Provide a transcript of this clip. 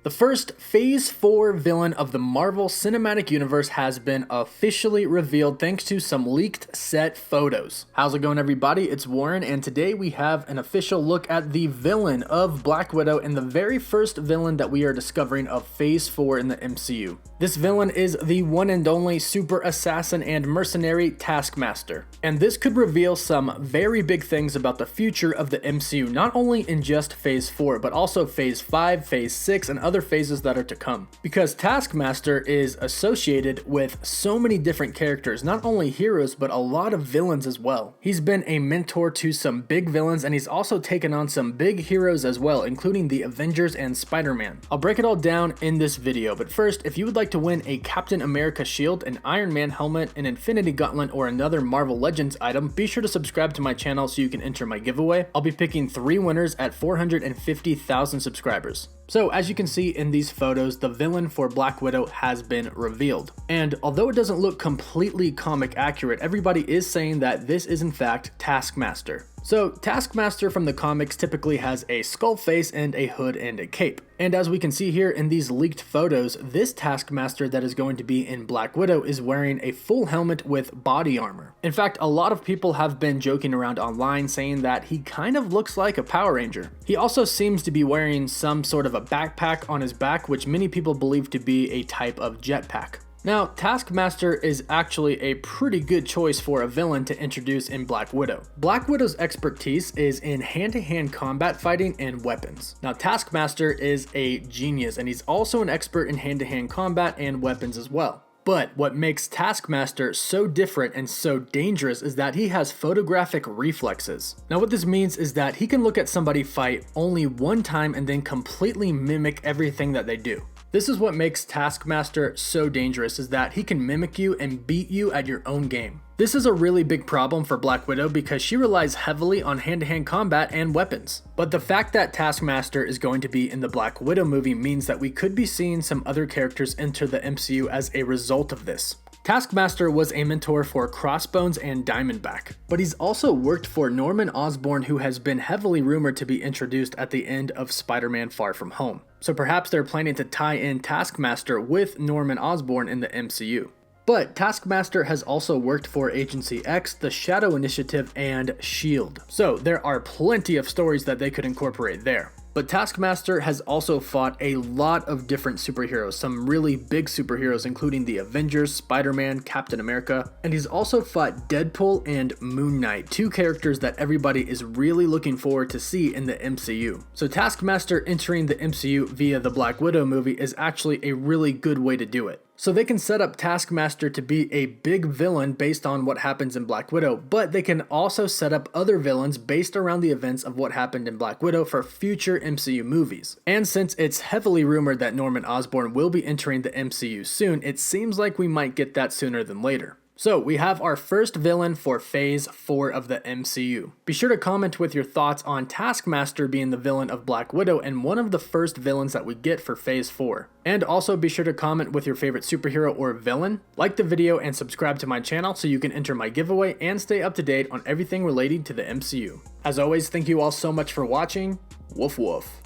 The first Phase 4 villain of the Marvel Cinematic Universe has been officially revealed thanks to some leaked set photos. How's it going, everybody? It's Warren, and today we have an official look at the villain of Black Widow and the very first villain that we are discovering of Phase 4 in the MCU. This villain is the one and only super assassin and mercenary Taskmaster. And this could reveal some very big things about the future of the MCU, not only in just Phase 4, but also Phase 5, Phase 6, and other phases that are to come. Because Taskmaster is associated with so many different characters, not only heroes, but a lot of villains as well. He's been a mentor to some big villains, and he's also taken on some big heroes as well, including the Avengers and Spider-Man. I'll break it all down in this video, but first, if you would like to win a Captain America shield, an Iron Man helmet, an Infinity Gauntlet, or another Marvel Legends item, be sure to subscribe to my channel so you can enter my giveaway. I'll be picking 3 winners at 450,000 subscribers. So as you can see in these photos, the villain for Black Widow has been revealed. And although it doesn't look completely comic accurate, everybody is saying that this is in fact Taskmaster. So Taskmaster from the comics typically has a skull face and a hood and a cape. And as we can see here in these leaked photos, this Taskmaster that is going to be in Black Widow is wearing a full helmet with body armor. In fact, a lot of people have been joking around online saying that he kind of looks like a Power Ranger. He also seems to be wearing some sort of a backpack on his back, which many people believe to be a type of jetpack. Now, Taskmaster is actually a pretty good choice for a villain to introduce in Black Widow. Black Widow's expertise is in hand-to-hand combat fighting and weapons. Now, Taskmaster is a genius, and he's also an expert in hand-to-hand combat and weapons as well. But what makes Taskmaster so different and so dangerous is that he has photographic reflexes. Now what this means is that he can look at somebody fight only one time and then completely mimic everything that they do. This is what makes Taskmaster so dangerous, is that he can mimic you and beat you at your own game. This is a really big problem for Black Widow because she relies heavily on hand-to-hand combat and weapons. But the fact that Taskmaster is going to be in the Black Widow movie means that we could be seeing some other characters enter the MCU as a result of this. Taskmaster was a mentor for Crossbones and Diamondback, but he's also worked for Norman Osborn, who has been heavily rumored to be introduced at the end of Spider-Man Far From Home. So perhaps they're planning to tie in Taskmaster with Norman Osborn in the MCU. But Taskmaster has also worked for Agency X, the Shadow Initiative, and S.H.I.E.L.D. So there are plenty of stories that they could incorporate there. But Taskmaster has also fought a lot of different superheroes, some really big superheroes including the Avengers, Spider-Man, Captain America, and he's also fought Deadpool and Moon Knight, 2 characters that everybody is really looking forward to see in the MCU. So Taskmaster entering the MCU via the Black Widow movie is actually a really good way to do it. So they can set up Taskmaster to be a big villain based on what happens in Black Widow, but they can also set up other villains based around the events of what happened in Black Widow for future MCU movies. And since it's heavily rumored that Norman Osborn will be entering the MCU soon, it seems like we might get that sooner than later. So we have our first villain for Phase 4 of the MCU. Be sure to comment with your thoughts on Taskmaster being the villain of Black Widow and one of the first villains that we get for Phase 4. And also be sure to comment with your favorite superhero or villain, like the video, and subscribe to my channel so you can enter my giveaway and stay up to date on everything relating to the MCU. As always, thank you all so much for watching. Woof woof.